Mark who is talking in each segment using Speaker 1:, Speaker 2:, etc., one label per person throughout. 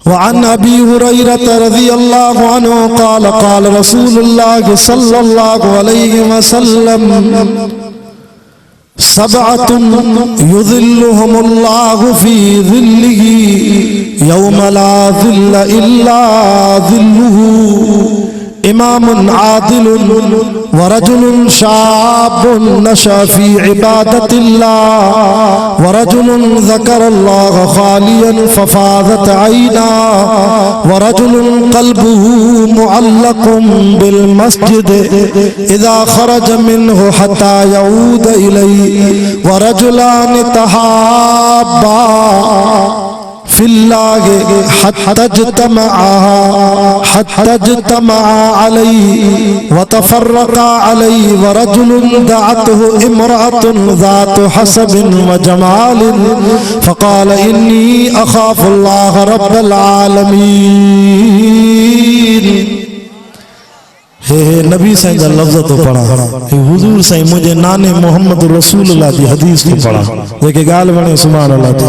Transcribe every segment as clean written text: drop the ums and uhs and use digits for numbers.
Speaker 1: One अबी हुरैरह रज़ियल्लाहु अन्हु क़ाल क़ाल रसूलुल्लाह सल्लल्लाहु अलैहि वसल्लम सबअतुन युज़िल्लुहुमुल्लाहु फ़ी ज़िल्लिही यौम ला ज़िल्ला इल्ला ज़िल्लुहु इमामुन आदिलुन वरजुलुन शाबुन नशा फ़ी इबादतिल्लाह वरजुलुन ज़करल्लाह खालियन फ़फ़ाज़त ऐना वरजुलुन क़ल्बुहु मुअल्लक़ुन बिल मस्जिद इज़ा ख़रज मिन्हु हत्ता यऊद इलैहि वरजुलान तहाब्बा फिल्लाहि हत्ता इज्तमआ अलैहि व तफ़र्रक़ा अलैहि व रजुलुन दअतहु इम्रअतुन ज़ातु हसबिन व जमालिन फ़क़ाल इन्नी अख़ाफ़ुल्लाह रब्बल आलमीन। हे नबी साईं जा लफ्ज़ तो पढ़ा, हे हुज़ूर साईं मुझे नाने मोहम्मद रसूलुल्लाह जी हदीस तो पढ़ा जेके गाल वणे सुभान अल्लाह तो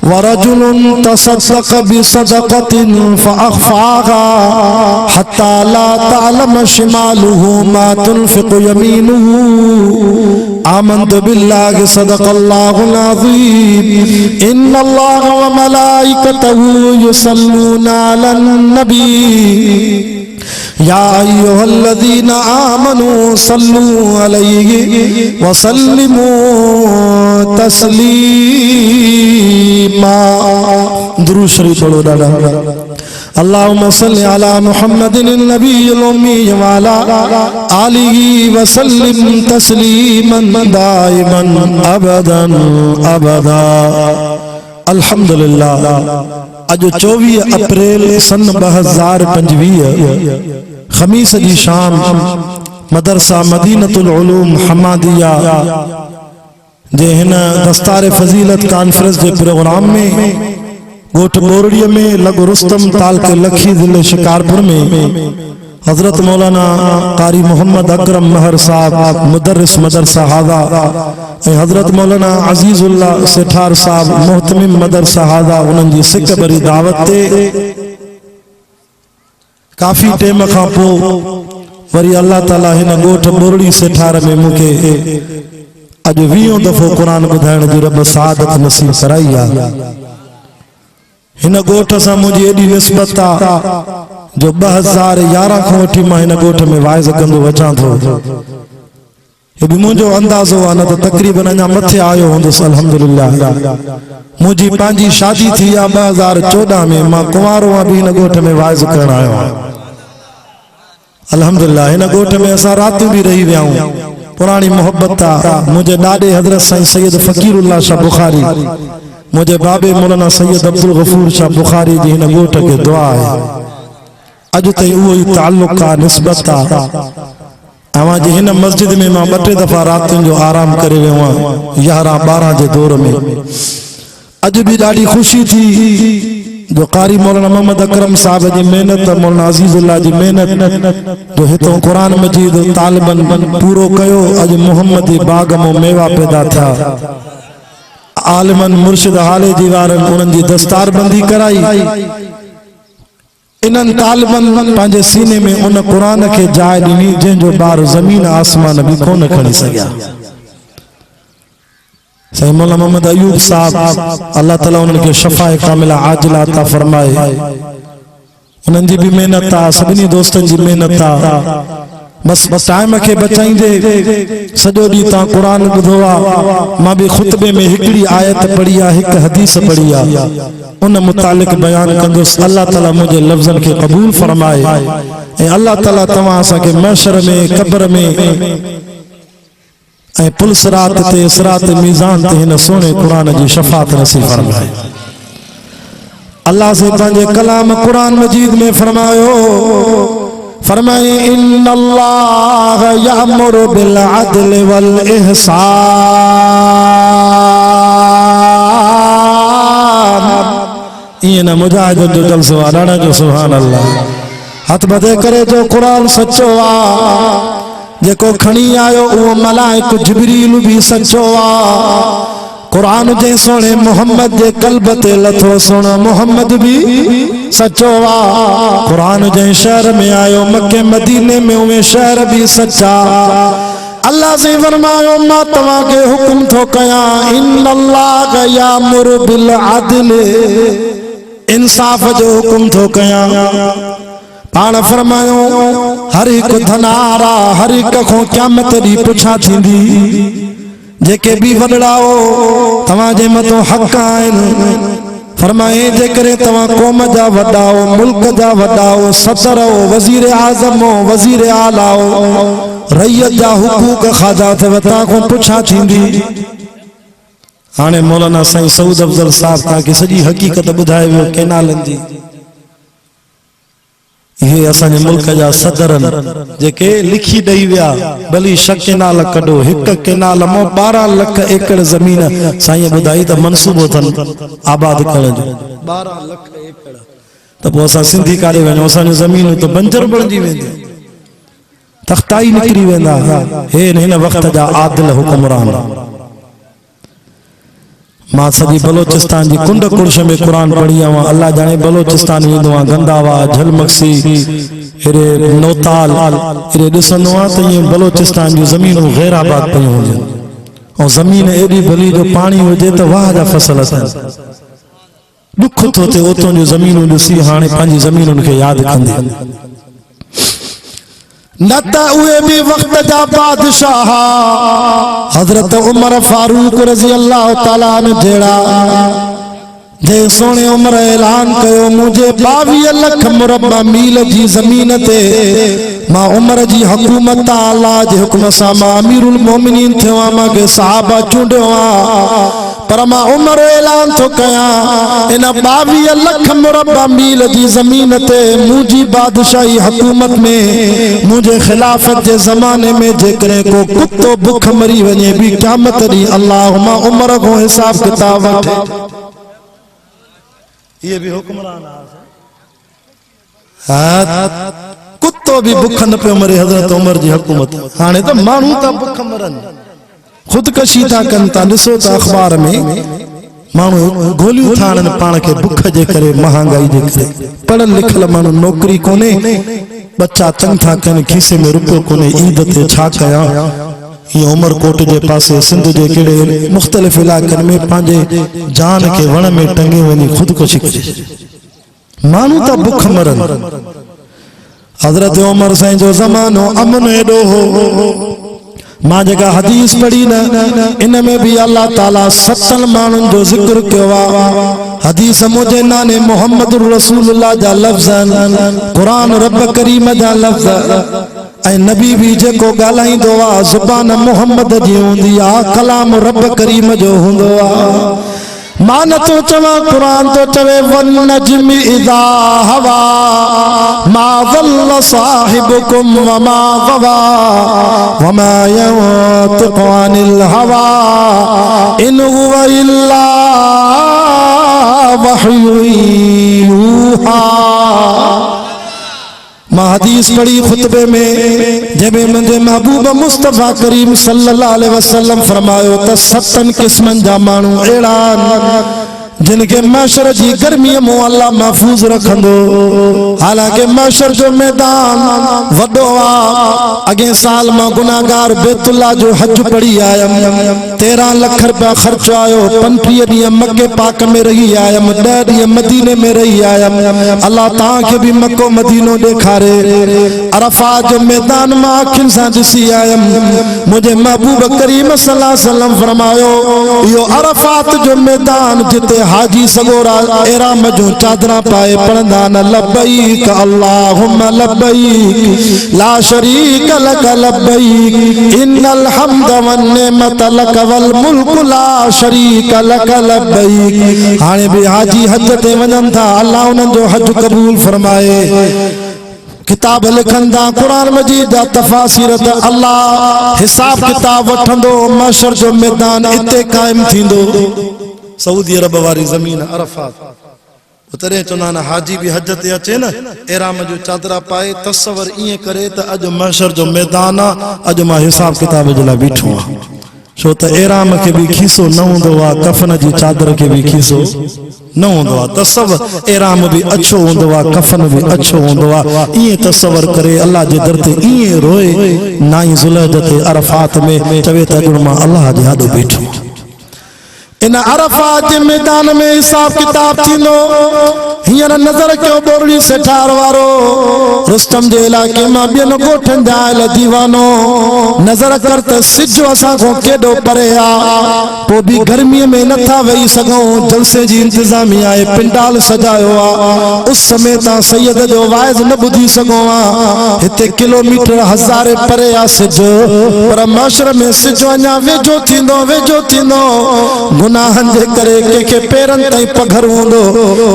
Speaker 1: वरजुलुन तसद्दक़ बिसदक़तिन फ़अख़फ़ाहा हत्ता ला तअलम शिमालुहु मा तुनफ़िक़ु यमीनुहु आमन्तु बिल्लाहि सदक़ल्लाहुल अज़ीम इन्नल्लाह व मलाइकतहु युसल्लूना अलन नबी या अय्युहल्लज़ीना आमनू सल्लू अलैहि व सल्लिमू तस्लीमा। दुरूद शरीफ पढ़ो दादा। अल्लाहुम्मा सल्लि अला मुहम्मदिन नबिय्यिल उम्मी व अला आलिहि व सल्लिम तस्लीमन दाइमन अबदन अबदा। अल्हम्दुलिल्लाह। अज 24 अप्रैल सन 2025 खमीस जी शाम मदरसा मदीनतुल उलूम हमादिया जे हिन दस्तार फजीलत कॉन्फ्रेंस के प्रोग्राम में गोठ बोरड़िया में लगो रुस्तम ताल के लखी जिले शिकारपुर में हजरत मौलाना कारी मोहम्मद अकरम महर साहब मुदर्रिस मदरसा हादा हजरत मौलाना अजीजुल्ला सेठार साहब मोहतमिम मदरसा हादा उन्हनि जी सिक भरी दावत ते काफ़ी टेम खां पोइ वरी अल्लाह ताला हिन गोठ बोरड़ी सेठार में मूंखे अज 20 दफ़ो कुरान ॿुधाइण जी रब सादत नसीब कराई आहे। हिन गोठ सां मुंहिंजी एॾी निस्बत आहे जो 2011 खां वठी मां हिन गोठ में वाइज़ कंदो अचां थो। हे बि मुंहिंजो अंदाज़ो आहे न त तक़रीबन अञा मथे आयो हूंदुसि अल्हम्दुलिल्लाह। मुंहिंजी पंहिंजी शादी थी आहे 2014 में, मां कुंवारो आहियां बि हिन गोठ में वाइज़ करण आयो आहियां अल्हम्दुलिल्लाह। हिन गोठ में असां रातियूं बि रही विया आहियूं। पुरानी मोहब्बत आहे। मुझे ॾाॾे हज़रत साईं सैयद फ़कीरुल्लाह शाह बुखारी, मुझे बाबे मौलाना सैयद अब्दुल गफूर शाह बुखारी जी हिन गोठ के दुआ है। अज ताईं उहो ई ताल्लुक़ आहे, निस्बत आहे। अवां जी हिन मस्जिद में मां 2-3 दफ़ा रातियुनि जो आराम करे वियो आहियां 11-12 जे दौर में। अज भी ॾाढी ख़ुशी थी जो कारी मौलाना मोहम्मद अकरम साहब जी मेहनत, मौलाना अजीजुल्लाह जी मेहनत जो हितों कुरान मजीद तालिबन पूरो कयो। अज मोहम्मदी बाग में मेवा पैदा था। आलिमन मुर्शिद हाले जी वारनि उन्हनि जी दस्तारबंदी कराई। इन्हनि तालिबन पंहिंजे सीने में उन कुरान के जाइ ॾिनी जंहिंजो ॿार ज़मीन आसमान भी कोन खणी सघिया। सैयद मौलाना मोहम्मद अयूब साहब अल्लाह ताला उन्हनि खे शफ़ाए कामिला आजिला अता फरमाए। उन्हनि जी भी मेहनत आहे, सभिनी दोस्तनि जी मेहनत आहे। बस टाइम के बचाईंदे सॼो ॾींहुं तव्हां कुरान ॿुधो आहे। मां भी खुतबे में हिकिड़ी आयत पढ़ी आहे, हिकु हदीस पढ़ी आहे, उन मुतालिक बयान कंदुसि। अल्लाह ताला मुंहिंजे लफ़्ज़नि खे क़बूल फरमाए ऐं अल्लाह ताला तव्हां असांखे महशर में, क़ब्र में ऐं पुलसरात ते सिरात मीज़ान ते हिन सोने कुरान जी शफ़ाअत नसीब फरमाए। अल्लाह से पंहिंजे कलाम कुरान मजीद में फरमायो, फरमाए इन्नल्लाह यअमुरु बिल अदल वल इहसान। ये ना मुजाहिद जो जलसो आना जो सुभान अल्लाह। हथ बदे करे जो कुरान सच्चो आ, जेको खणी आयो वो मलाइक जिब्रील भी सच्चो आ। कुरान जे सोने मोहम्मद जे कल्ब ते लथो सुन मोहम्मद भी सचो वा कुरान जे शहर में आयो मक्के मदीने में उहे शहर भी सच्चा अल्लाह से फरमायो मां तवा के हुक्म थो कया इन्नल्लाह यामुरु बिल अदल इंसाफ जो हुक्म थो कया पाण फरमायो हर एक धनारा हर एक को क़यामत दी पुछा थींदी जेके भी वडड़ाओ तवा जे मतो हक आइन फरमाए जे करे तवा कौम जा वडाओ मुल्क जा वडाओ सदर हो वजीर आजम हो वजीर आला हो रैयत जा हुकूक खाजा थे वता को पुछा थींदी हाने मौलाना साईं सऊद अफजल साहब ताके सजी हकीकत बुधाए वियो केनालन जी ये असांजे मुल्क जा सदरन जेके लिखी दई विया भली शक केनाल कढो हिक केनाल मो 12 लाख एकड़ जमीन साईं बुधाई त मनसूबो थन आबाद करण जो 12 लाख एकड़ त पो असां सिंधी कारे वञो असांजी जमीन तो बंजर बणजी वेंदी तख्ताई निकरी वेंदा हे हिन वक्त जा आदिल हुक्मरान मां सदी बलोचिस्तान जी कुंड कुर्श में कुरान पढ़ी आवा अल्लाह जाने बलोचिस्तान वेंदो आ गंदावा झलमक्सी हेरे नौताल हेरे दिसंदो आ त ये बलोचिस्तान जी जमीनूं गैर आबाद पयूं हुजन और जमीन एडी भली जो पानी हुजे त वाह जा फसल अथन दुख थो थे ओतों जो जमीनूं ॾिसी हाणे पंहिंजी ज़मीनुनि खे यादि कंदे न त उहे भी वक्त जा बादशाह हजरत उमर फारूक रज़ी अल्लाह ताला ने जेड़ा जे सोने उमर ऐलान कयो मुझे 22 लाख मुरब्बा मील जी जमीन ते मां उमर जी हुकूमत अल्लाह जे हुक्म सां मां अमीरुल मोमिनीन थियो मां के सहाबा चूंडियो पर मां उमर ऐलान तो कया इन 22 लाख मुरब्बा मील जी जमीन ते मुजी बादशाही हुकूमत में मुझे खिलाफत जे जमाने में जेकरे को कुत्तो भूख मरी वने भी क़यामत दी अल्लाहुम्मा उमर को हिसाब किताब वठे ये भी हुक्मरान कुत्तो भी भूख न पे मरे हजरत उमर जी हुकूमत हाने तो मानू ता भूख मरन खुदकशी था कन ता ॾिसो त अखबार में मानू गोलियूं थाणन पाण के भूख जे करे महंगाई जे करे पढ़ल लिखल मानू नौकरी कोने बच्चा तंग था कन खीसे में रुपयो कोने ईद ते छा कया ये उमरकोट जे पासे सिंध जे केड़े मुख्तलिफ इलाकन में पांजे जान के वण में टंगे वनी खुदकुशी करे मानू ता भूख मरन हजरत उमर साईं जो जमानो अमन एडो हो मां जगह हदीस पढ़ी न इन में भी अल्लाह ताला 7 मानुन जो जिक्र कियो हदीस मुझे नाने मोहम्मद रसूलुल्लाह जा लफ्ज़ कुरान रब करीम जा लफ्ज़ ऐ नबी भी जेको गालाइंदो आ जुबान मोहम्मद जी हुंदी आ कलाम रब करीम जो हुंदो आ मान तो चवा कुरान तो चवे वन नजमी इदा हवा मा वल्ल साहिबुकुम वमा गवा वमा यंतिकु अनिल हवा इन हुवा इल्ला वहयु यूहा मां हदीस पढ़ी खुतबे में जब मुझे महबूब मुस्तफा करीम सल्लल्लाहु अलैहि वसल्लम फरमायो त 7 किस्मन जा मानू एड़ा जिनके महशर जी गर्मी मो अल्लाह महफूज रखंदो हालांकि महशर जो मैदान वडो आ अगे साल मां गुनाहगार बैतुल्लाह जो हज पढ़ी आयम 13 लाख रुपया खर्च आयो 35 डी मक्के पाक में रही आयम 10 डी मदीने में रही आयम अल्लाह तां के भी मक्को मदीनो दिखारे अरफात जो मैदान मां अखिन से दिसी आयम मुझे महबूब करीम सल्लल्लाहु अलैहि वसल्लम फरमायो यो अरफात जो मैदान जिते हाजी सगोरा एराम जो चादरा पाए पढ़ंदा न लब्बैक अल्लाहुम्मा लब्बैक ला शरीक लक लब्बैक इन्नल हम्द वन नेमत लक वल मुल्क ला शरीक लक लब्बैक हाने भी हाजी हज ते वञन था अल्लाह उन्हनि जो हज कबूल फरमाए किताब लिखंदा कुरान मजीद दा तफासिर त अल्लाह हिसाब किताब वठंदो महशर जो मैदान इते कायम थींदो सऊदी अरब वाली जमीन अरफात उतरे चुनाना हाजी भी हज ते अचे न एराम जो चादरा पाए तस्वर इए करे त अज महशर जो मैदान अज मां हिसाब किताब जे ला बीठो छो त एराम के भी खीसो न हूंदो आहे, कफन जी चादर के भी खीसो न हूंदो आहे। तसवर एराम भी अच्छो हूंदो आहे, कफन भी अच्छो हूंदो आहे। ईअं तसवर करे अल्लाह जे दर ते ईअं रोए नाई ज़ुलहज ते अरफात में चवे त अॼु मां अल्लाह जे आॾो बीठो। इन अरफात जे मैदान में हिसाब किताब थींदो। हींअर नज़र कयो बोरड़ी से ठार वारो रुस्तम जे इलाके मां ॿियनि ॻोठनि जा आयल दीवानो नज़र कर त सिज असां खां केॾो परे आहे, पोइ बि गर्मीअ में नथा वेही सघूं। जलसे जी इंतज़ामिया आहे, पिंडाल सजायो आहे, उस समय तां सैयद जो वाइज़ न ॿुधी सघूं आहे। हिते किलोमीटर हज़ारे परे आहे सिज, पर माशर में सिज अञा वेझो थींदो वेझो थींदो। गुनाहनि जे करे कंहिंखे पेरनि ताईं पघर हूंदो,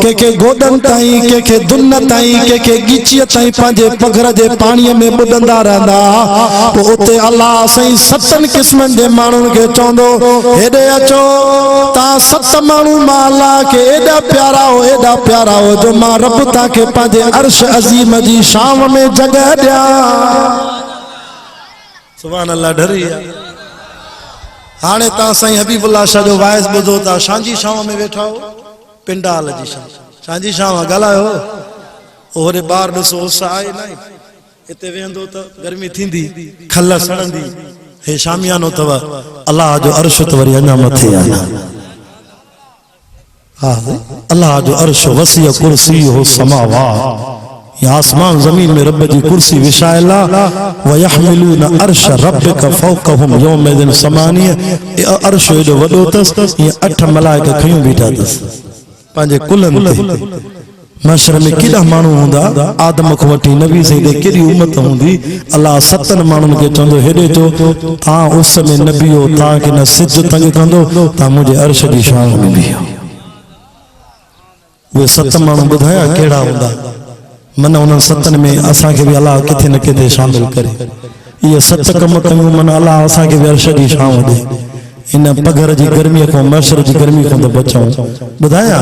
Speaker 1: कंहिंखे गोॾनि ताईं, कंहिंखे दुन ताईं, कंहिंखे ॻीचीअ ताईं पंहिंजे पघर जे पाणीअ में ॿुॾंदा रहंदा। पोइ उते अल्लाह साईं 7 क़िस्मनि जे माण्हुनि खे चवंदो, हेॾे अचो तव्हां 7 माण्हू मां अल्लाह खे एॾा प्यारा हो, एॾा प्यारा हो जो मां रब तव्हांखे पंहिंजे अर्श अज़ीम जी शाम में जॻह ॾियां। सुभान अल्लाह ढरी हाणे तव्हां साईं हबीबुल्लाह शाह जो वाइज़ ॿुधो था, शांजी शाम में वेठा हो, पिंडाल जी शाम, शांजी शाम ॻाल्हायो। ओरे ॿार ॾिसो उस आहे न, हिते वेहंदो त गर्मी थींदी, खल सड़ंदी। हे शामियानो अथव, अल्लाह जो अर्श त वरी अञा मथे आहे। हा अल्लाह जो अर्श वसी कुर्सी हो समावात, या आसमान जमीन में रब जी कुर्सी विशायला। व यहमिलून अर्श रब्बिक फौकहुम यौमइदिन समानिया। अर्श एॾो वॾो अथसि, ईअं 8 मलाइका खयूं बीठा अथसि पंहिंजे कुलनि ते। मशर में केॾा माण्हू हूंदा, आदम खां वठी नबी साईं ॾे केॾी उम्मत हूंदी। अल्लाह 7 माण्हुनि खे चवंदो, हेॾे चो तव्हां उस में न बीहो, तव्हांखे न सिज तंग कंदो, तव्हां मुंहिंजे अर्श जी शान में बीहो। उहे 7 माण्हू ॿुधाया कहिड़ा हूंदा, मन उन्हनि 7 में असांखे बि अल्लाह किथे न किथे शामिल करे। इहे 7 कम कयूं, मन अल्लाह असांखे बि अर्श जी शान ॾे। इन पघर जी गर्मीअ खां, मशर जी गर्मी खां त बचूं। ॿुधाया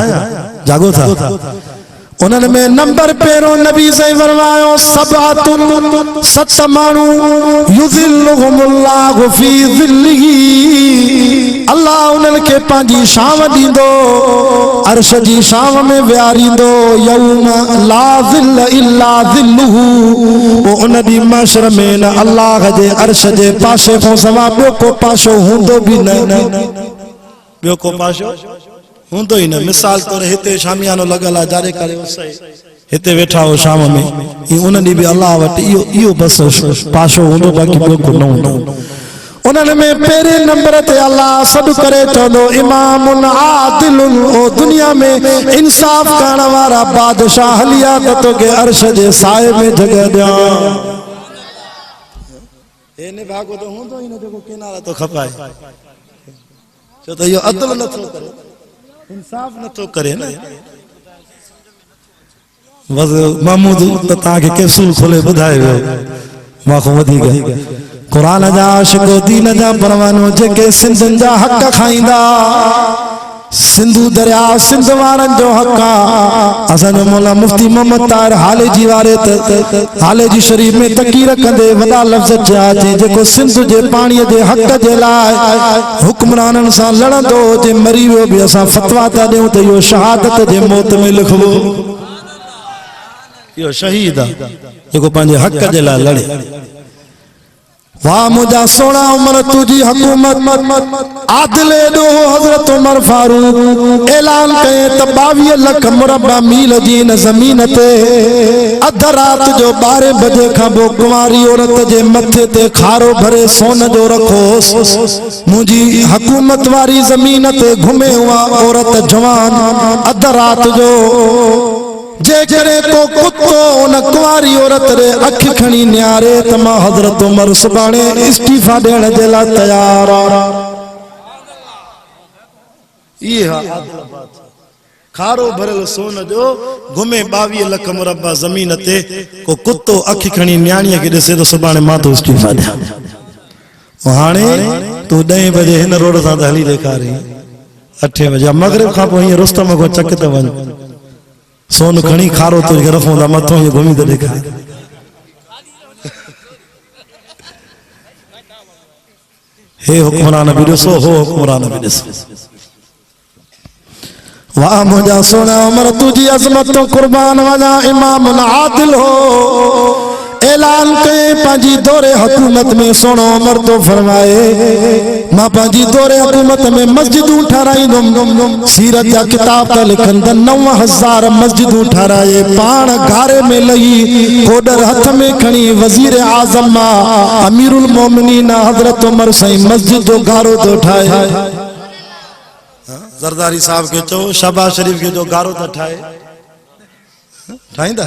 Speaker 1: जागो था। उन्हनि में नंबर पहिरों नबी साईं फरमायो, 7 माण्हू युज़िल्लुहुमुल्लाहु फी ज़िल्लिही, अल्लाह उन्हनि खे पंहिंजी शाम ॾींदो, अर्श जी शाम में विहारींदो। यौम ला ज़िल्ल इल्ला ज़िल्लुहु। पोइ उन ॾींहुं माशर में न अल्लाह जे अर्श जे पासे खां सवाइ ॿियो को पासो हूंदो बि न, ॿियो को पासो हूंदो ई न। मिसाल तौर हिते शामियानो लॻल आहे, जारे करे हिते वेठा हो शाम में, उन ॾींहुं बि अल्लाह वटि इहो बस पासो हूंदो, बाक़ी ॿियो को न हूंदो। उन्हनि में पहिरें नंबर ते अल्लाह सॾु करे चवंदो, इमामुन आदिलुन, ओ दुनिया में इंसाफ़ करण वारा बादशाह हलिया त तोखे अर्श जे साए में जॻह ॾियां। हे ने भागो त हूंदो ई न जेको किनारा तो खपाए, छो त इहो अदल नथो करे, इंसाफ नथो करे न। बस महमूद त तव्हांखे कैप्सूल खोले ॿुधाए वियो, मां वधीक क़ुरान जा आशिक़, दीन जा परवानो, जेके सिंधनि जा हक़ खाईंदा। सिंधु दरिया सिंध वारनि जो हक़ आहे। असांजो मौला मुफ्ती मोहम्मद ताहिर हाले जी वारे हाले जी शरीफ में तकीर कंदे वॾा लफ़्ज़ चया, जेको सिंध जे पाणीअ जे हक़ जे लाइ हुक्मराननि सां लड़ंदो हुजे, मरी वियो बि असां फतवा था ॾियूं त इहो शहादत जे मौत में लिखबो, इहो शहीद आहे जेको पंहिंजे हक़ जे लाइ लड़े। वाह मुझा सोना उमर तुझी हुकूमत, आदिल एडो हजरत उमर फारूक ऐलान कए त 22 लख मुरबा मील जी न ज़मीन ते अध रात जो 12 बजे खां पोइ कुंवारी औरत जे मथे ते खारो भरे सोन जो रखोस। मुंहिंजी हुकूमत वारी ज़मीन ते घुमे हुआ औरत जवान अध रात जो, जेकरे को कुत्तो उन कुंवारी औरत रे अख खणी न्यारे त मां हज़रत उमर सुभाणे इस्तीफा ॾियण जे लाइ तयार आहियां। खारो भरियल सोन जो घुमे 22 लख मुरबा ज़मीन ते, को कुत्तो अख खणी न्याणीअ खे ॾिसे त सुभाणे मां तो इस्तीफा ॾियां। हाणे तूं 10 बजे हिन रोड सां त हली ॾेखारी, 8 बजे मगरिब खां पोइ हीअं रुस्तम खां चक ते वञ, सोन खणी खारो तो रखूं था मथों ये घुमी तो देखा। हे हुक्मरान भी ॾिसो हो हुक्मरान भी ॾिसो। वाह मुझा सोना उमर तुझी अजमत तो कुर्बान वजा इमाम आदिल हो ऐलान के पांजी दौरे हुकूमत में सोनो उमर तो फरमाए मां पांजी दौरे हुकूमत में मस्जिदूं ठाराईंदुम सीरत जा किताब त लिखन 9000 मस्जिदूं ठाराए पाण घारे में लही कोडर हथ में खणी वजीर आजम मां अमीरुल मोमिनीन हजरत उमर सही मस्जिद जो घारो तो ठाए। जरदारी साहब के चो शहबाज शरीफ के जो गारो तो ठाए ठाईंदा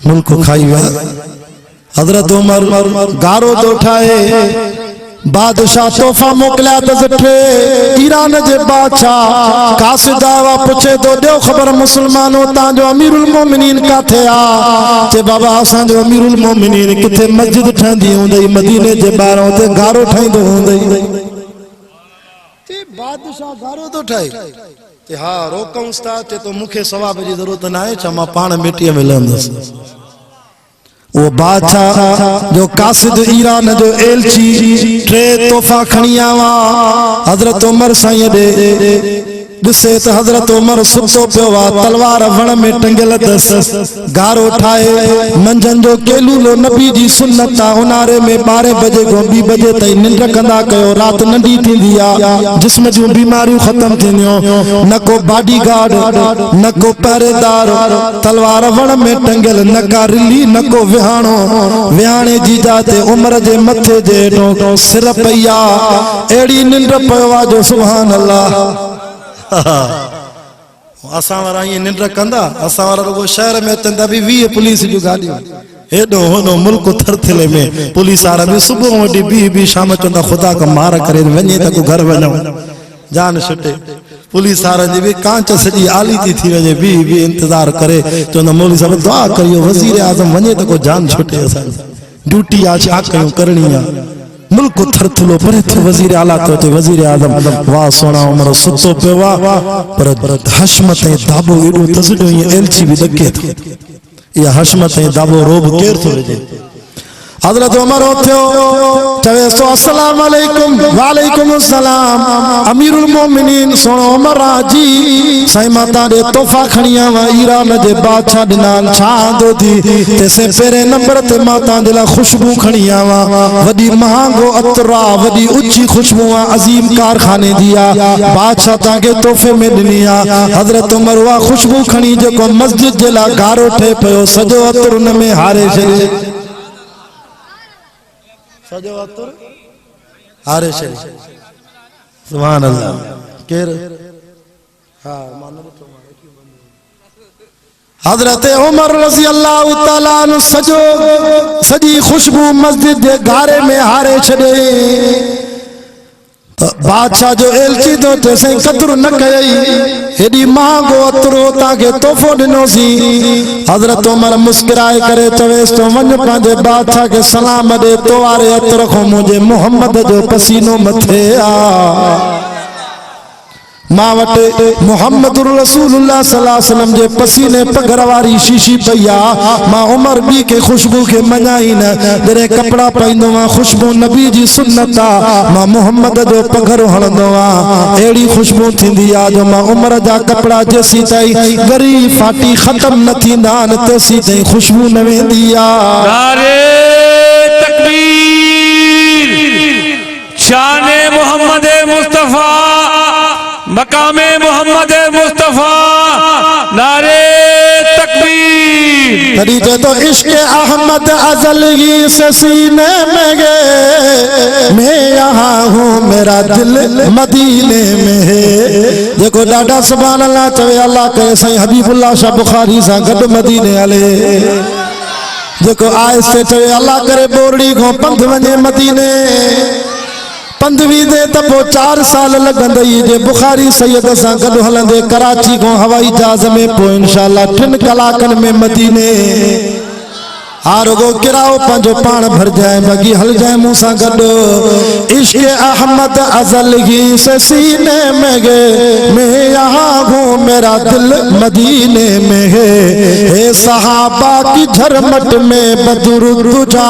Speaker 1: मुल्क खाई वा हजरत उमर गारो तो ठाए बादशाह तोहफा मोकलिया तो ज़ठे ईरान जे बादशाह कासिदावा पूछे तो ॾियो ख़बर मुसलमानो तांजो अमीरुल मोमिनीन काथे आ ते बाबा असां जो अमीरुल मोमिनीन किथे मस्जिद ठहंदी हुंदई मदीने जे ॿाहिरां ते गारो ठाहींदो हुंदई ते बादशाह गारो तो ठाए ते हा रोकऊंस था ते तो मुखे सवाब जी जरूरत ना है मां पाण मिट्टीअ में लहंदस। वो बादशाह जो कासिद ईरान जो एलची टे तोहफा खणी आवा हजरत उमर साईं दे दिसे तो हजरत उमर सुतो पियो वा तलवार वण में टंगियल दस गारो ठाए मंझन जो केलूलो नबी जी सुन्नत उनारे में 12 बजे को 2 बजे ताईं निंड कंदा कयो रात नंढी थींदी आ जिस्म जूं बीमारियूं खत्म थींदियूं न को बॉडीगार्ड न को पहरेदार तलवार वण में टंगियल न का रिली न को विहाणो विहाणे जी जाते उमर जे मथे जे हेठों सिर पईया एड़ी निंड पयो आ जो सुभान अल्लाह। असां वारा ये निंड कंदा असां वारा रुगो शहर में तंदा भी 20 पुलिस जो गाड़ियां हेडो होनो मुल्क थरथले में पुलिस वारा भी सुबह वडी भी शाम चंदा खुदा का मार करे वने तक घर वनो जान छुटे पुलिस वारा जी भी कांच सजी आली थी वजे भी इंतजार करे चंदा मौलवी साहब दुआ करियो वजीर आजम वने तक जान छुटे असा ड्यूटी आ छा कयो करनी आ मुल्क थरथलो परे थे वजीर आला तो वजीर आजम वाह सोना उमर सुतो पेवा पर हशमत दाबो एडो तजडो ये एलची भी दके थो ये हशमत दाबो रोब केर थो जे हजरत उमर उठ्यो चवे सो अस्सलाम वालेकुम वालेकुम अस्सलाम अमीरुल मोमिनीन सोनो उमर जी साईं माता दे तोहफा खणिया वा ईरान जे बादशाह दिनान छांदो थी तेसे पेरे नंबर ते माता दे ला खुशबू खणिया वा वडी महांगो अतरा वडी ऊंची खुशबू अजीम कारखाने दिया बादशाह ता के तोहफे में दिनिया हजरत उमर वा खुशबू खणी जो को मस्जिद जे ला गारो ठे पयो सजो अतर न में हारे छे सजो अतर हारे छे सुभान अल्लाह केर हां मानो तो हजरत उमर रजी अल्लाह तआला अन्हु सजो सजी खुशबू मस्जिद जे गारे में हारे छडे बादशाह जो एलची तो तेसे कदर न कई एडी महांगो अतरो ताके तोहफो दिनोसी हजरत उमर मुस्कुराए करे चवेस तो वन पांजे बादशाह के सलाम दे तो वारे अतर को मुझे मोहम्मद जो पसीनो मथे आ मां वटे मोहम्मद रसूलुल्लाह सल्लल्लाहु अलैहि वसल्लम जे पसीने पगर वारी शीशी पया मां उमर बी के खुशबू के मनाई न जरे कपड़ा पाइंदो वा खुशबू नबी जी सुन्नत मां मोहम्मद जो पगर हलंदो वा एड़ी खुशबू थींदी आ जो मां उमर जा कपड़ा जेसी ताई गरी फाटी खत्म न थींदा न तेसी ताई खुशबू न वेंदी आ।
Speaker 2: नारे तकबीर शाने मोहम्मद मुस्तफा मकामे मोहम्मद मुस्तफा नारे तकबीर
Speaker 1: तरी तो इश्क अहमद अजल ही से सीने में गे मैं यहाँ हूँ मेरा दिल मदीने में है देखो डाडा सुभान अल्लाह चवे अल्लाह करे सही हबीबुल्लाह शाह बुखारी सा गड मदीने वाले देखो आए से चवे अल्लाह करे बोरड़ी को पंध वने मदीने पंधवी दे तपो 4 साल लगंदई जे बुखारी सैयद सा गड हलंदे कराची को हवाई जहाज में पो इंशाअल्लाह 3 कलाकन में मदीने हारगो किराओ पंजो पान भर जाए बगी हल जाए मूसा गडो इश्क अहमद अजल ही से सीने में गे मैं यहाँ हूँ मेरा दिल मदीने में है हे सहाबा की झरमट में बदुर तुझा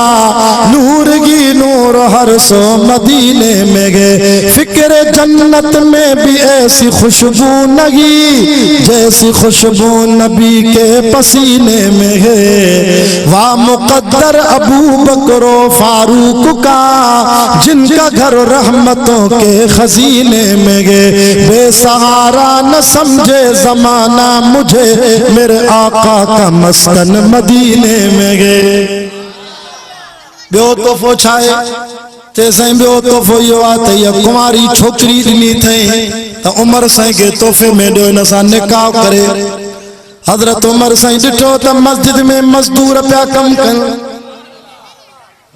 Speaker 1: नूर की नूर हर सो मदीने में गे फिक्र जन्नत में भी ऐसी खुशबू नहीं जैसी खुशबू नबी के पसीने में है वाह मुकद्दर अबू बकर फारूक का जिनका घर रहमतों के खजीने में गे बेसहारा न समझे जमाना मुझे मेरे आका का मस्कन मदीने में गे ॿियो तोहफ़ो छा आहे ते साईं ॿियो तोहफ़ो इहो आहे त इहा कुंवारी छोकिरी ॾिनी अथई त उमर साईं खे तोहफ़े में ॾियो हिन सां निकाह करे हज़रत उमर साईं ॾिठो त मस्जिद में मज़दूर पिया कमु कनि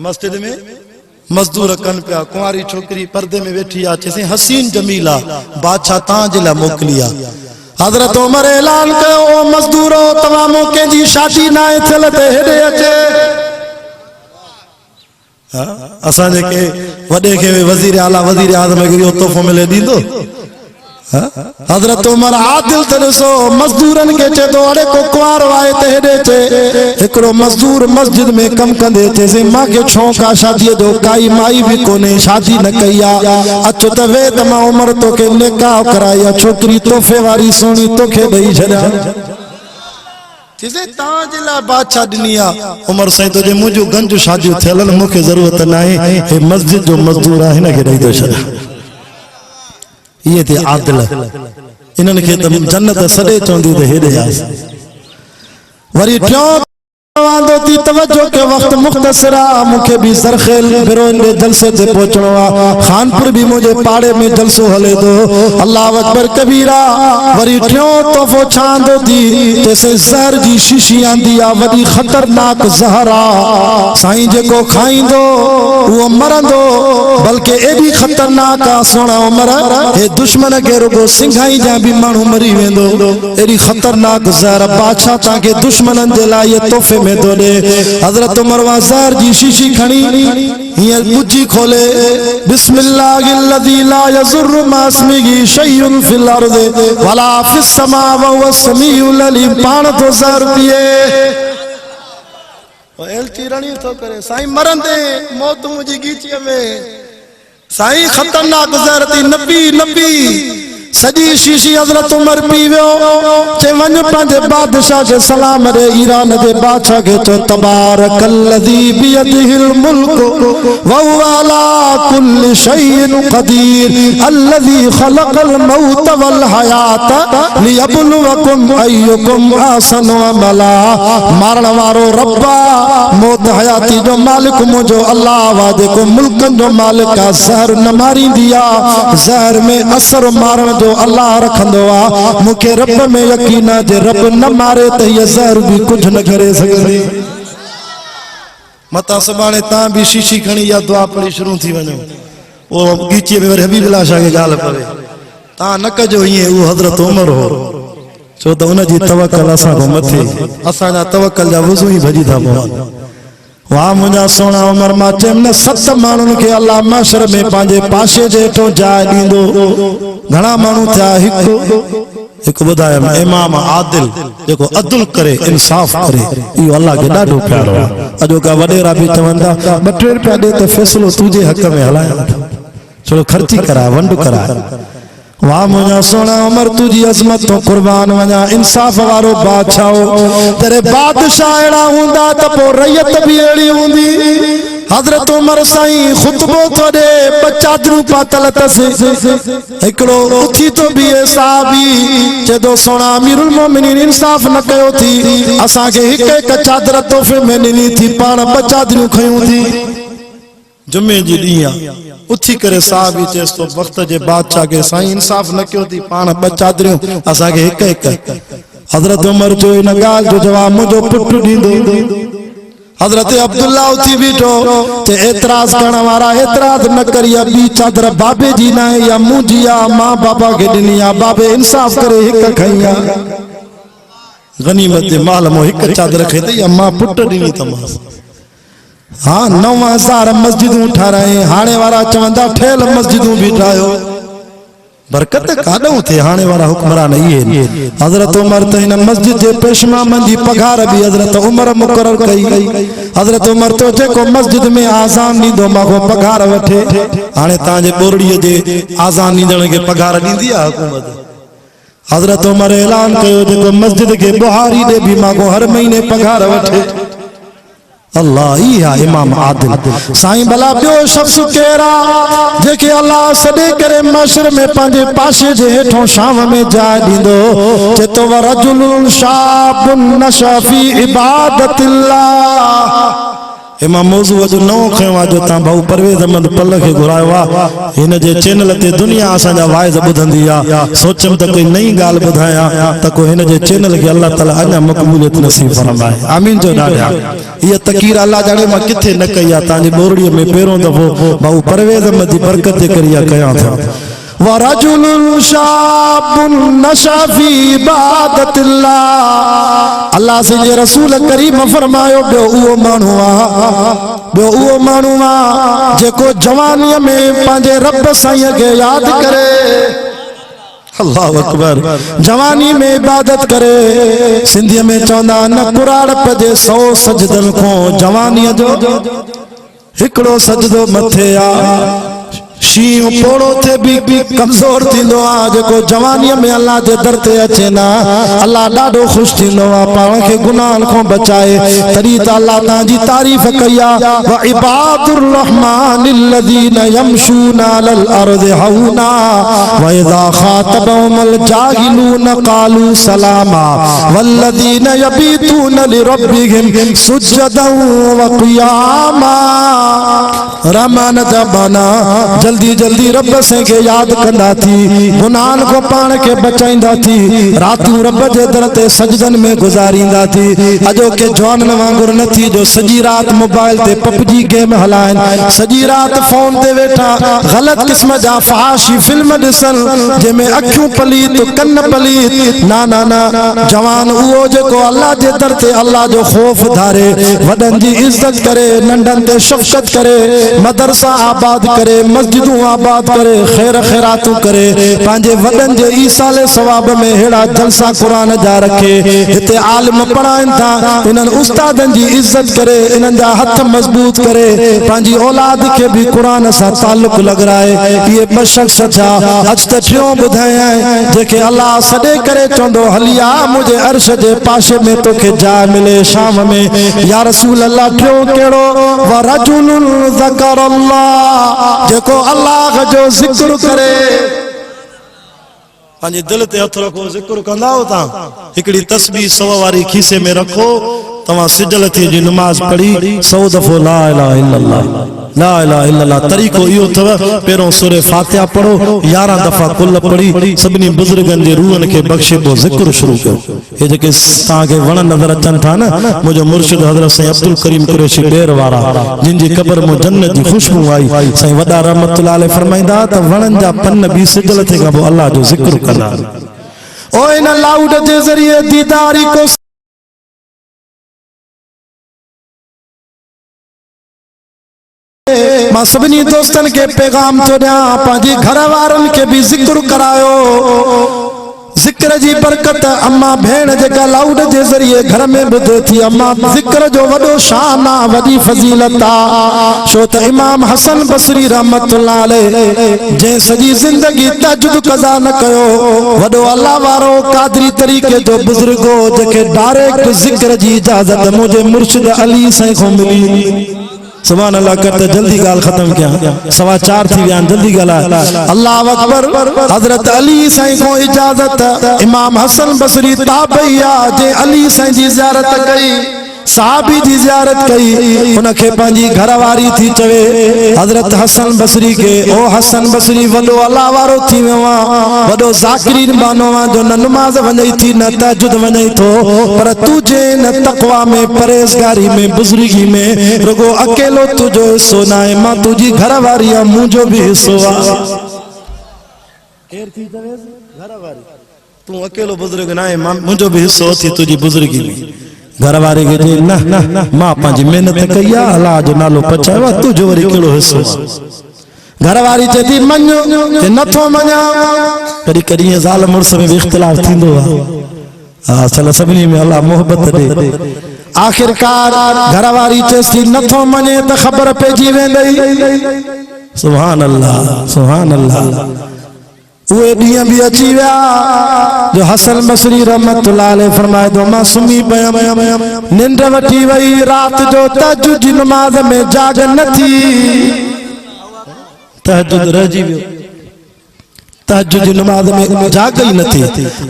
Speaker 1: मस्जिद में मज़दूर कनि पिया कुंवारी छोकिरी पर्दे में वेठी आहे चई साईं हसीन जमील आहे बादशाह तव्हांजे लाइ मोकिली आहे हज़रत उमर ऐलान कयो ओ मज़दूरो तव्हां मूं कंहिंजी शादी न आहे थियल त हेॾे अचे असां जेके वॾे खे वज़ीर आला वज़ीर आज़म खे इहो तोहफ़ो मिले ॾींदो हज़रत उमर आदिल त ॾिसो मज़दूरनि खे चए थो अड़े को कुंवारो आहे त हेॾे अचे हिकिड़ो मज़दूर मस्जिद में कमु कंदे चएसि मूंखे शौक़ु आहे शादीअ जो काई माई बि कोन्हे शादी न कई आहे अचो त वे त मां उमर तोखे निकाह कराई आहे छोकिरी तोहफ़े वारी सुहिणी तोखे ॾेई छॾियां तव्हांजे लाइ बादशाह ॾिनी आहे उमर साईं तुंहिंजे मुंहिंजो गंज शादियूं थियल आहिनि मूंखे ज़रूरत न आहे हे मस्जिद जो मज़दूर आहे हिन खे ॾेई थो छॾियां ये थे आदिल इन्हनि खे त जन्नत सॾे चवंदी त हेॾे आहे वरी टियों वांदो थी तवज्जो के वक्त मुख्तसर आहे मूंखे बि सरखेल बिरोइन जे जलसे ते पहुचणो आहे खानपुर भी मुझे पाड़े में जलसो हले थो अल्लाह अकबर कबीरा वरी टियों तोहफ़ो छांदो थी जैसे ज़हर जी शीशी आंदी आहे वॾी ख़तरनाक ज़हर आहे साईं जेको खाईंदो उहो मरंदो बल्कि एॾी ख़तरनाक आहे सोना उमर हे दुश्मन खे रुगो सिंघाई जा भी माण्हू मरी वेंदो एॾी ख़तरनाक ज़हर बादशाह तव्हांखे दुश्मननि जे लाइ इहे तोहफ़े में तो दे हज़रत उमर ज़हर जी शीशी खणी हीअं बुझी खोले बिस्मिल्लाहिल्लज़ी ला यज़ुर्रु मा इस्मिही शैउन फिल अर्ज़ि वला फिस समा व हुव समीउल अलीम पाण तो ज़हर पिए ओ एलची रणी तो करे साईं मरंदे मौत मुंहिंजी गीचीअ में साईं ख़तरनाक ज़हर थी नबी नबी सजी शीशी हज़रत उमर पी वियो चे वञ पंहिंजे बादशाह के सलाम रे ईरान जे बादशाह के तो तबारकल्लज़ी बियदिहिल मुल्क व हुवा अला कुल्लि शैइन क़दीर अल्लज़ी ख़लक़ल मौत वल हयात लियब्लुवकुम अय्युकुम अहसनु अमला मारण वारो रब्बा मौत हयाती जो मालिक मुझो अल्लाह वादे को मुल्कन जो मालिक का ज़हर न मारींदी आ ज़हर में असर मारण जो अल्लाह रखंदो आ मूंखे रब में यकीन आहे जे रब न मारे त हीअ ज़हर भी कुछ न करे सघंदी मता सुभाणे तव्हां भी शीशी खणी या दुआ पढ़ी शुरू थी वञो ओ गीचीअ में वरी हबीबुल्लाह शाह खे ॻाल्हि पवे तव्हां न कजो ईअं उहो हज़रत उमर हो छो त उनजी तवक्कल असां खां मथे असांजा तवक्कल जा वज़ू ई भॼी था पवनि वाह मुंहिंजा सोना उमर मां चयमि न 7 माण्हुनि खे अल्लाह माशर में पंहिंजे पाशे जे हेठो जाइ ॾींदो घणा माण्हू थिया हिकु ॿुधायो इमाम आदिल जेको अदल करे इंसाफ़ करे इहो अल्लाह खे ॾाढो प्यारो आहे अॼोका वॾेरा बि चवनि था 2-3 रुपया ॾे त फ़ैसिलो तुंहिंजे हक़ में हलायां छो ख़र्ची कराए वंड कराए वाह मुंहिंजा सोना उमर तुझी अज़मत तो कुर्बान वञा इंसाफ़ वारो बादशाह तेरे बादशाह अहिड़ा हूंदा त पोइ रैयत बि अहिड़ी हूंदी हज़रत उमर साईं खुतबो तो दे चादरूं पातल अथसि हिकिड़ो उथी तो बीहे साहबी चए सोना अमीरुल मोमिनीन इंसाफ़ न कयो थी असांखे हिकु चादर तोहफ़े में ॾिनी थी पाण 2 चादरूं खयूं थी जुमे जी ॾींहुं उथी करे साहबी चेस तो वक्त जे बादशाह के साईं इंसाफ़ न कयो थी पाण 2 चादरियूं असांखे हिकु हज़रत उमर जो इन ॻाल्हि जो जवाब मुंहिंजो पुटु ॾींदो हज़रत अब्दुल्ला उथी बीठो ते एतराज़ करण वारा एतराज़ न करी ॿी चादर बाबे जी न आहे या मुंहिंजी आहे मां बाबा खे ॾिनी आहे बाबे इंसाफ़ करे हिकु खई आहे गनीमत माल मो एक चादर खे तई अम्मा पुट ॾिनी तमास। हाँ 9000 मस्जिदूं ठाराए हाणे वारा चवंदा ठेल मस्जिदूं भी ठाहियो। बरकत काॾों थे हाणे वारा हुक्मरान इहे। हज़रत उमर त हिन मस्जिद जे पेशमा मंदी पघार भी हज़रत उमर मुक़रर कई। हज़रत उमर तो जेको मस्जिद में आज़ान ॾींदो मां पघार वठे। हाणे तव्हांजे बोरड़ीअ जे आज़ान ॾींदड़ खे पघार ॾींदी आहे हुकूमत। हज़रत उमर ऐलान कयो जेको मस्जिद के बुहारी दे भी मां हर महीने पघार वठे। अल्लाह ही है इमाम आदिल। साईं भला बियो शख्स केरा जेके अल्लाह सदे करे माशर में पंहिंजे पासे जे हेठों शाम में जाइ ॾींदो चेतो व रजुलुन शाबुन नशा फी इबादतिल्लाह। इमाम मौज़ू जो नओं खयो आहे जो तव्हां भाऊ परवेज़ अहमद पल खे घुरायो आहे। हिन जे चैनल ते दुनिया असांजा वाइज़ ॿुधंदी आहे। सोचम त कोई नई ॻाल्हि ॿुधायां त को हिन जे चैनल खे अल्लाह ताला अञा मक़बूलियत नसीब फरमाए। आमीन जो ॾाढा। इहा तकीर अल्लाह ॼाणे मां किथे न कई आहे। तव्हांजी बोरड़ीअ में पहिरों दफ़ो भाऊ परवेज़ अहमद जी बरकत जे करे कयां था। वरजुलुन शाबुन नशा फी इबादतिल्लाह। अल्लाह से रसूल करीम फरमायो बियो उहो माण्हू आहे जेको जवानीअ में पंहिंजे रब साईं खे यादि करे। अल्लाह अकबर। जवानी में इबादत करे। सिंधीअ में चवंदा न कुराड़ पजे 100 सजदन को जवानीअ जो हिकिड़ो सजदो मथे आ। शीं पोड़ो थे भी कमजोर थींदो आ। जेको जवानीअ में अल्लाह जे दर ते अचे ना अल्लाह ॾाढो ख़ुशि थींदो आ। पाण खे गुनाहन खां बचाए। तॾहिं त अल्लाह तव्हांजी तारीफ़ कई आ। व इबादुर रहमानिल लज़ीना यमशूना अलल अर्ज़ि हौना व इज़ा ख़ातबहुमुल जाहिलून क़ालू सलामा वल्लज़ीना यबीतूना लिरब्बिहिम सुज्जदन व क़ियामा। रहमान जा बाना जल्दी जल्दी रब से के याद कंदा थी। गुनाहन को पाण के बचाईंदा थी। रातूं रब जे दर ते सजदन में गुजारींदा थी। अजो के जवानन वांगुर न थी जो सजी रात मोबाइल ते पबजी गेम हलाइन। सजी रात फोन ते वेठा गलत किस्म जा फहाशी फिल्म ॾिसन जंहिंमें अखियूं पलीत कन पलीत। ना ना ना जवान उहो जेको अल्लाह जे दर ते अल्लाह जो खौफ धारे वडन जी इज्जत करे नंढन ते शफ़क़त करे मदरसा आबाद करे मस्जिदूं आबाद करे खैर खैरातूं करे पंहिंजे वडन जे ईसाले सवाब में हेड़ा जलसा कुरान जा रखे। हिते आलिम पढ़ाइन था इन्हनि उस्तादन जी इज्जत करे इन्हनि जा हथ मजबूत करे पंहिंजी औलाद के भी कुरान सां ताल्लुक लॻराए। इहे ॿ शख़्स छा अॼु त टियों ॿुधायां जेके अल्लाह सॾे करे चवंदो हलिया मुंहिंजे अर्श जे पासे में तोखे जाइ मिले शाम में। या रसूल अल्लाह टियों कहिड़ो व रजुलुन ज़करल्लाह जेको अल्लाह जो ज़िक्र करे। पंहिंजे दिल ते हथ रखो ज़िक्र कंदा हो तव्हां। हिकिड़ी तस्बीह 100 वारी खीसे में रखो। तव्हां सिजल थी जी नमाज पढ़ी 100 दफ़ो ला इलाहा इल्लल्लाह ला इलाहा इल्लल्लाह। तरीक़ो इहो अथव पहिरों सूरे फातिहा पढ़ो 11 दफ़ा कुल पढ़ी सभिनी बुज़ुर्गनि जे रूहनि खे बख़्शे पोइ ज़िक्र शुरू कयो। हे जेके तव्हांखे वण नज़र अचनि था न मुंहिंजो मुर्शिद हज़रत साईं अब्दुल करीम कुरैशी ॾेर वारा जिन जी क़ब्र में जन्नत जी ख़ुशबू आई। साईं वॾा रहमतुल्लाह अलैह फरमाईंदा त वणनि जा पन बि सिजल थिए खां पोइ अल्लाह जो ज़िक्र कंदा। ओ इन लाउड जे ज़रिए दीदारी को मां सभिनी दोस्तन के पैगाम थो ॾियां पंहिंजी घर वारनि खे भी ज़िक्र करायो। ज़िक्र जी बरकत अम्मा भेण जेका लाउड जे ज़रिए घर में ॿुधे थी अम्मा ज़िक्र जो वॾो शान आहे वॾी फज़ीलत आहे। छो त इमाम हसन बसरी रहमतुल्लाह अलैह जंहिं सॼी ज़िंदगी तहज्जुद क़ज़ा न कयो वॾो अल्लाह वारो क़ादरी तरीक़े जो बुज़ुर्ग हो जेके डायरेक्ट ज़िक्र जी इजाज़त मुंहिंजे मुर्शिद अली साईं खां मिली। सुभान अल्लाह करते जल्दी गाल खत्म किया 4:15 थी विया जल्दी ॻाल्हाए। अल्लाह अकबर। हज़रत अली साईं को इजाज़त इमाम हसन बसरी ताबैया जे अली साईं जी ज़ियारत कई साहबी जी ज़ियारत कई उनखे पंहिंजी घरवारी थी चवे हज़रत हसन बसरी के ओ हसन बसरी वॾो अल्लाह वारो थी वियो आहे वॾो ज़ाकिरीन बानो आहे जो न नमाज़ वञे थी न तहज्जुद वञे थो पर तुझे न तक़वा में परहेज़गारी में बुज़ुर्गी में रुगो अकेलो तुझो हिस्सो न आहे मां तुंहिंजी घरवारी आहे मुंहिंजो बि हिस्सो आहे। केर थी चवे घरवारी तू अकेलो बुजुर्ग ना है, मुझो भी हिस्सो थी तुझी बुजुर्गी में। घर वारे के जे न मां पंहिंजी मेहनत कई आहे, अलाह जो नालो पचायो, तुझो वरी कहिड़ो हिस्सो। घर वारी चए थी मञो के नथो मञा। कॾहिं कॾहिं ज़ाल मुड़स में भी इख्तिलाफ थींदो आहे। हा चल सभिनी में अलाह मोहब्बत दे। आखिरकार घर वारी चएसि थी नथो मञे त ख़बर पइजी वेंदई। सुभान अल्लाह सुभान अल्लाह। उहे ॾींहं बि अची विया जो हसन बसरी रहमतुल्लाह अलैह फरमाए थो मां सुम्ही पियमि, निंड वठी वई, रात जो तहज्जुद जी नमाज़ में जाग न थी, तहज्जुद रहिजी वियो, तहज्जुद जी नमाज़ में जाग ई न थी।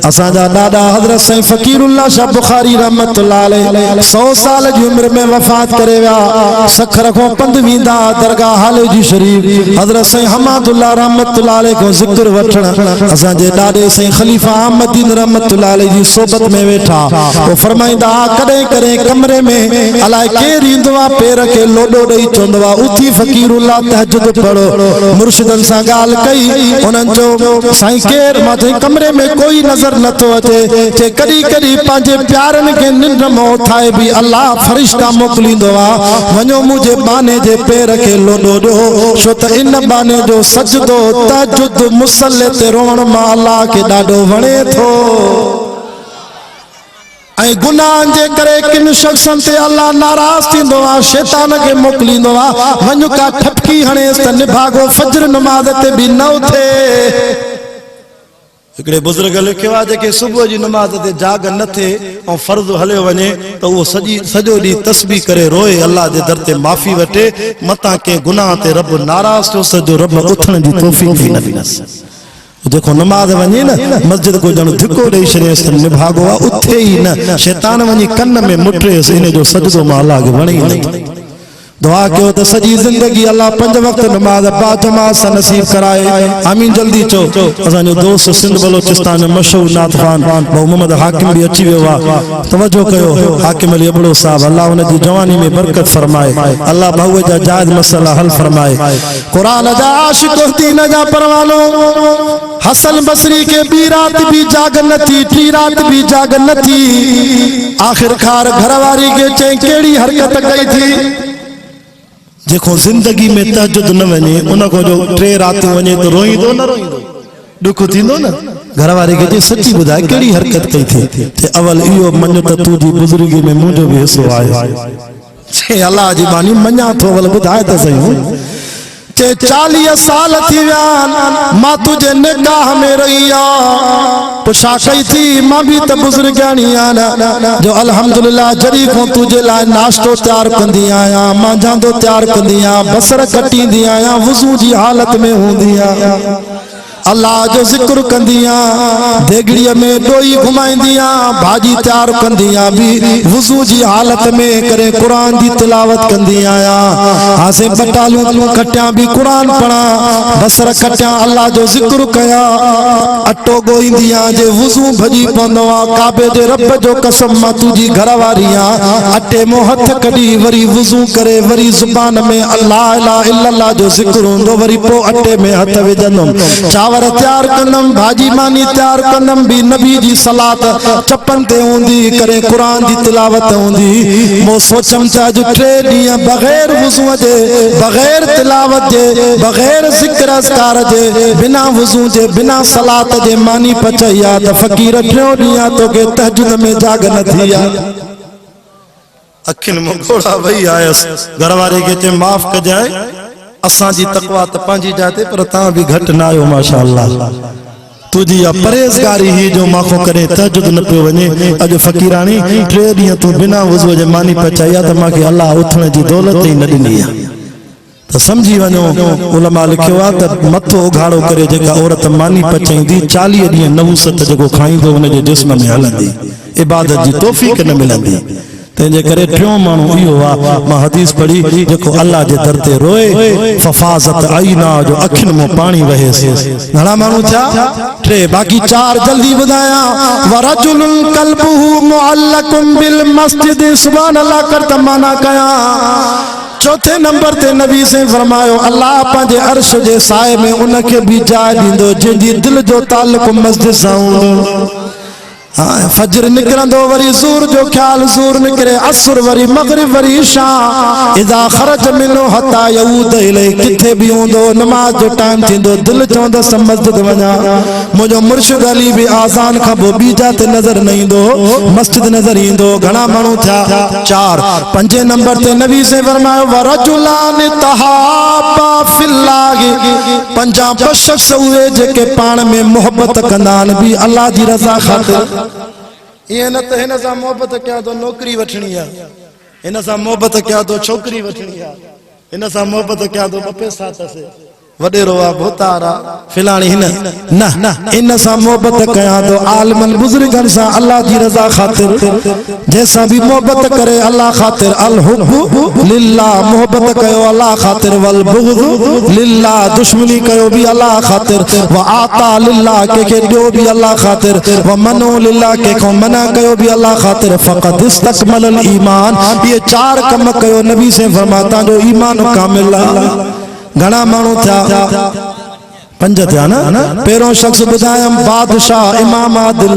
Speaker 1: असांजा ॾाॾा हज़रत साईं फ़कीरुल्लाह शाह बुखारी रहमतुल्लाह अलैह 100 साल जी उम्र में वफ़ात करे विया। सखर खां पंध वेंदा दरगाह हाले जी शरीफ हज़रत साईं हमादुल्लाह रहमतुल्लाह अलैह को ज़िक्र वठण असांजे ॾाॾे साईं ख़लीफ़ा अहमदीन रहमतुल्लाह अलैह जी सोबत में वेठा। वो फरमाईंदा कॾहिं कॾहिं कमरे में अलाए केरु ईंदो आहे, पेर खे लोॾो ॾेई चवंदो आहे उथी फ़कीरुल्लाह तहज्जुद पढ़ो। मुर्शिदनि सां ॻाल्हि कई, उन्हनि जो साईं केर, मां चई कमरे में कोई नजर नथो अचे। चे कॾहिं कॾहिं पंहिंजे प्यारनि खे निंड मोह ठाहे बि अलाह फरिश्ता मोकिलींदो आहे, वञो मुंहिंजे बाने जे पेर खे लोॾो ॾियो, छो त इन बाने जो सजदो तहज्जुद मुसल्ले ते रोअण मां अलाह खे ॾाढो वणे थो। ऐं गुनाहनि जे करे किन शख़्सनि ते अलाह नाराज़ थींदो आहे, शैतान खे मोकिलींदो आहे, वञ का ठपकी हणेसि त निभागो फजर नमाज़ ते बि न उथे। हिकिड़े बुज़ुर्ग लिखियो आहे जेके सुबुह जी नमाज़ ते जाग न थिए ऐं फ़र्ज़ हलियो वञे त उहो सॼो ॾींहुं तस्बीह करे रोए, अलाह जे दर ते माफ़ी वठे, मतां कंहिं गुनाह ते रब नाराज़ थियो सॼो रब उथण जी तौफ़ीक़ ई न ॾिनसि। जेको नमाज़ वञे न मस्जिद को ॼण धिको ॾेई छॾियसि निभागो आहे, उथे ई न, शैतान वञी कन में मुटरेसि, इन जो सजदो मां अलाह खे वणे ई न। दुआ कयो त सॼी ज़िंदगी अल्लाह 5 वक्त नमाज बाजमात सां नसीब कराए। आमीन। जल्दी चो। असांजो दोस्त सिंध बलोचिस्तान जो मशहूर नात ख़ान भाऊ मोहम्मद हाकिम भी अची वियो आहे। तवज्जो कयो हाकिम अली अबड़ो साहब, अल्लाह उन जी जवानी में बरकत फरमाए, अल्लाह भाऊ जा जायज़ मसला हल फरमाए। कुरान जा आशिक दीन जा परवानो हसन बसरी के बी रात भी जाग न थी, टी रात भी जाग न थी। आखिरकार घरवारी के चई केड़ी हरकत कई थी, जेको जिंदगी में तहज्जुद न वञे उन को जो 3 रातूं वञे तो रोईंदो न रोईंदो, दुख थींदो न। घरवारी के जे सच्ची ॿुधाए केड़ी हरकत कई थी, ते अवल इहो मञ त तू जी बुजुर्गी में मुंहिंजो भी हिस्सो आहे। छे अल्लाह जी बानी मञा थो, अवल ॿुधाए त सही। चे 40 साल थी विया मां तुझे निगाह में रही आ, पुछा कई थी मां भी त बुजुर्गानी आ जो अल्हम्दुलिल्लाह जड़ी को तुझे लाए नाश्तो तैयार कंदी आया, मां जांदो तैयार कंदी आ, बसर कटींदी आया, वुजू जी हालत में हूंदी आ, अल्लाह जो जिक्र कंदी आ, देगड़ीअ में डोई घुमाईंदी आ, भाजी तैयार कंदी आ, भी वुजू जी हालत में करे कुरान जी तिलावत कंदी आया, हासे बटालू कटिया भी कुरान पढ़ा, बसर कटिया अल्लाह जो जिक्र कया, अटो गोईंदी आ, जे वुजू भजी पवंदो आ, काबे जे रब जो कसम मां तुझी घरवारी आ, अटे मो हथ कढी वरी वुजू करे वरी जुबान में अल्लाह इला इल्लल्लाह जो जिक्र हूंदो, वरी पो अटे में हथ विझंदम, चावर तैयार कंदम, भाजी मानी तैयार कंदम, भी नबी जी सलात चपन ते हूंदी, करे कुरान जी तिलावत हूंदी। मो सोचम त अज 3 ॾींहं बगैर वुजू जे, बगैर तिलावत जे, बगैर जिक्र अज़कार जे, बिना वुजू जे, बिना सलात जे मानी पचई आ त फ़कीर 3 ॾींहं तोखे तहज्जुद में जाग न थी आ। अखिन में घोड़ा वही आयस, घरवारी के चे माफ कजाए, असां जी तकवा त पंहिंजी जाते, पर तव्हां भी घट न आयो माशाअल्लाह। तुझी परहेज़गारी ही जो माखो करे तहज्जुद न पियो वञे। अज फ़कीरानी 3 ॾींहं तू बिना वुज़ू जे मानी पचाई आ त मांखे अल्लाह उथण जी दौलत ही न ॾिनी आ, त समझी वञो। उलमा लिखियो आ त मथो उघाड़ो करे जेका औरत मानी पचाईंदी 40 ॾींहं नवूसत जेको खाईंदो उन जे जिस्म में हलंदी, इबादत जी तौफ़ीक़ न मिलंदी। तेजे करे 3 माण्हू इहो आ, मां हदीस पढ़ी जेको अल्लाह जे दर ते रोए फफाज़त आईना जो अखिन में पानी वहेसि। घणा माण्हू थिया 3, बाकी 4 जल्दी ॿुधाया। वरजुलुन कल्बुहु मुअल्लकुम बिल मस्जिद, सुभान अल्लाह कर तमाना कया। चौथे नंबर ते नबी से फरमायो अल्लाह पंहिंजे अर्श जे साए में उनखे भी जाइ ॾींदो जंहिंजी दिल जो ताल्लुक मस्जिद सां हूंदो। हाँ फजर निकरंदो वरी ज़ूर जो ख्याल ज़ूर निकरे असर वरी मगरिब वरी इशा इदा खरज मिनो हता यऊद इले किथे भी हूंदो नमाज जो टाइम थींदो दिल चवंदो मस्जिद वञा मुंहिंजो मुर्शिद अली भी आज़ान खां पोइ बीजा ते नज़र न ईंदो मस्जिद नज़र ईंदो। घणा माण्हू थिया चार। पंजे नंबर ते नबी से फरमायो वरजुलान तहाबा फिल्लाह पंजा शख्स उहे जेके पाण में मोहब्बत कंदा आहिनि भी अल्लाह जी रज़ा ख़ातिर। ये न त हिन सां मोहब्बत कया तो नौकरी वठणी आहे, हिन सां मोहब्बत कया तो छोकरी वठणी आहे, हिन सां मोहब्बत कया तो पैसा अथसि वडेरो आहे भोतार आहे फिलाणी हिन न इन सां मोहब्बत कया तो आलमन बुजुर्गन सां अल्लाह जी रज़ा ख़ातिर जैसा भी मोहब्बत करे अल्लाह ख़ातिर। अल हुब्बु लिल्लाह मोहब्बत कयो अल्लाह ख़ातिर वल बुग़्ज़ु लिल्लाह दुश्मनी कयो भी अल्लाह ख़ातिर व आता लिल्लाह के ॾियो भी अल्लाह ख़ातिर व मनो लिल्लाह के को मना कयो भी अल्लाह ख़ातिर फ़क़द इस्तकमल ईमान। ये चार कम कयो नबी से फरमाता जो ईमान कामिल आहे। घणा माण्हू थिया पंज थिया न। पहिरों शख्स ॿुधायम बादशाह इमाम आदिल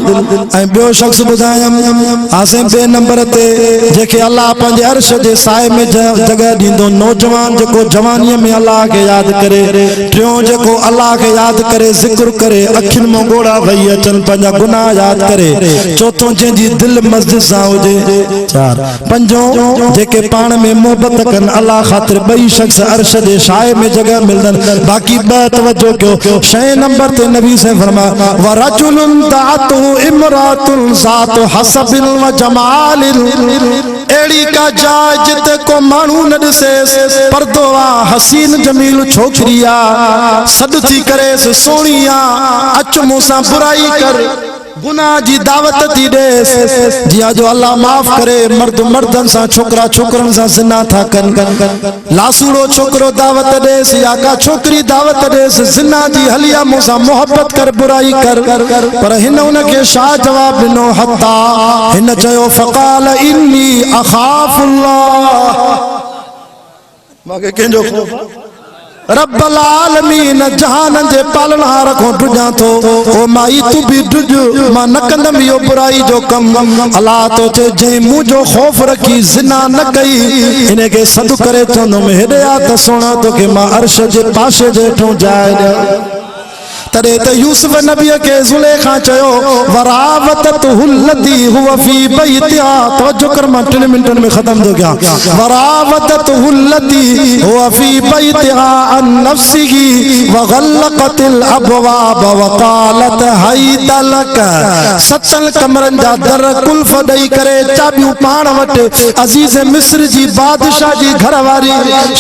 Speaker 1: ऐं ॿियो शख्स ॿुधायम आसिम ॿिए नंबर ते जेके अल्लाह पंहिंजे अर्श जे साए में जगह ॾींदो नौजवान जेको जवानीअ में अल्लाह खे यादि करे। टियों जेको अल्लाह खे यादि करे ज़िक्र करे अखियुनि मां ॻोढ़ा वही अचनि पंहिंजा गुनाह यादि करे। चौथों जंहिंजी दिलि मस्जिद सां हुजे। चार। पंजों जेके पाण में मोहब्बत कनि अल्लाह ख़ातिर ॿई शख्स अर्श जे साए में जगह मिलंदनि। बाक़ी ॿ तवजो कयो। छह नंबर ते नबी से फरमाया वरजुलुन दातु इमरातुन ज़ातु हसबिन व जमालिन एड़ी का जाय जिते को मानू न दिसे पर्दो आ हसीन जमील छोकरिया सद थी करे से सोनिया अच मूसा बुराई कर गुनाह जी दावत थी दे जिया जो अल्लाह माफ करे। मर्द मर्दन सा छोकरा छोकरन सा जिना था कन लासूड़ो छोकरो दावत दे या का छोकरी दावत दे जिना जी हलिया मूसा मोहब्बत कर बुराई कर पर हिन उनके शा जवाब ॾिनो हता हिन चयो फ़क़ाल इन्नी अख़ाफ़ुल्लाह माके कंहिंजो खौफ रब्बल आलमीन जहान जे पालनहार को डुजा तो ओ माई तू भी डुज मां न कंदम यो बुराई जो कम अल्लाह तो चे जे मुझो खौफ रखी जिना न कई इने के सद करे चंदो में हेडया त सोना तो के मां अर्श जे पासे जेठो जाए तरे त यूसुफ नबी के ज़ुलेखा चयो वरावततुहुल्लती हुवा फी बैतिहा तवज्जो कर मां 3 मिनटन में खत्म हो गया। वरावततुहुल्लती हुवा फी बैतिहा अन नफ्सिही व गल्लक़तिल अबवाब व क़ालत हैत लक सतल कमरन जा दर कुल्फ दई करे चाबियूं पाण वटे अजीज मिस्र जी बादशाह जी घरवारी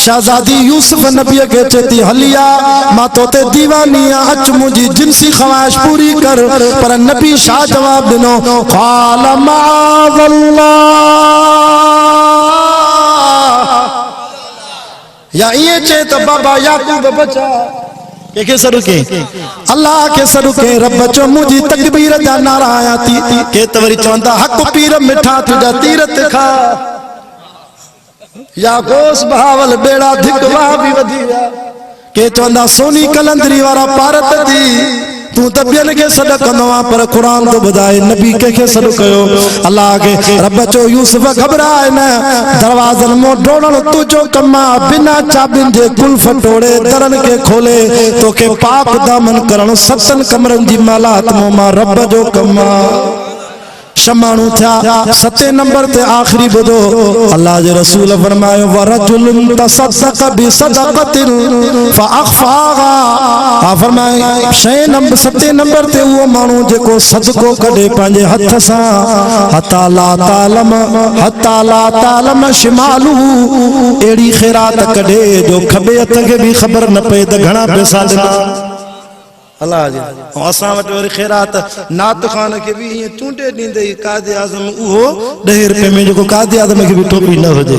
Speaker 1: शहजादी यूसुफ नबी के चेती हलिया मां तोते दीवानी अच मुझी जिनसी ख्वाहिश पूरी कर पर नबी शाह जवाब दिनो क़ाल माअल्लाह या ये चे तो बाबा याकूब बचा के सर के अल्लाह के सर के रब चो मुझी तकबीर जा नारा आया थी के तवरी चवंदा हक पीर मिठा तुझा तीरत खा या गोस बहावल बेड़ा धिकवा भी वधी के चवंदा सोनी कलंदरी वारा पारत दी तू त ॿियनि खे सॾ कंदो आहे पर क़ुरान तो ॿुधाए नबी कंहिंखे सॾ कयो अल्लाह के रब चयो यूसुफ घबराए न दरवाज़न मों डोड़ण तुंहिंजो कम आहे बिना चाबियुनि जे कुल्फ टोड़े दरनि खे खोले तोखे पाक दामन करण सतनि कमरनि जी मालात मां रब जो कम आहे। शमाणू थिया। 7 नंबर ते आखिरी बुधो अल्लाह जे रसूल फरमायो वरजुलुन तसद्दक़ बिसदक़तिन फअख़फ़ाहा आ फरमाया 7 नंबर ते वो मानू जेको सदको कढे पंहिंजे हथ सां हता ला तालम शिमालू एड़ी खैरात कढे जो खबे हथ खे भी खबर न पए त घणा पैसा ॾिना अल्लाह जी असां वटि वरी खैरात नात खान के भी ये चूंडे ॾींदे कादे आज़म उहो 10 रुपए में जेको कादे आज़म के भी टोपी न हुजे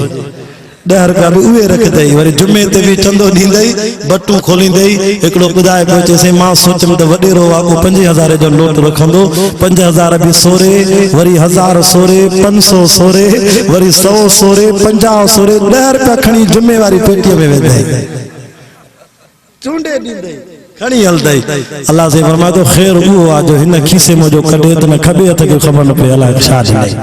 Speaker 1: 10 रुपया भी उहे रख दई वरी जुमे ते भी चंदो ॾींदई बटू खोलींदई हिकिड़ो ॿुधाए पियो चइसई मां सोचम त वॾेरो आहे को 5000 जो नोट रखंदो 5000 बि सोरे वरी 1000 सोरे 500 सोरे वरी 100 सोरे 50 सोरे 10 रुपया खणी जुमे वारी पेटीअ में वेंदई चूंडे ॾींदई खणी हलदई अल्लाह से फरमाए तो खैर उहो आहे जो हिन खीसे में जो कढे त न खबे हथ खे ख़बर न पए अलाए छा ॾिनई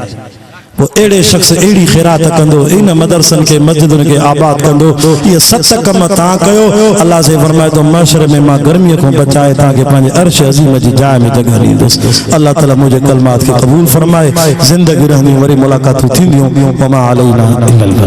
Speaker 1: वो एड़े शख्स एड़ी खैरात कंदो इन मदरसन के मस्जिदन के आबाद कंदो ये 7 कम ता कयो अल्लाह से फरमाए तो महशर में मां गर्मी को बचाए ताकि पांजे अर्श अजीम जी जाय में जगह ॾींदुस अल्लाह ताला मुझे कलमात के कबूल फरमाए जिंदगी रहनी वरी मुलाकात थींदियूं वमा अलैना इल्लल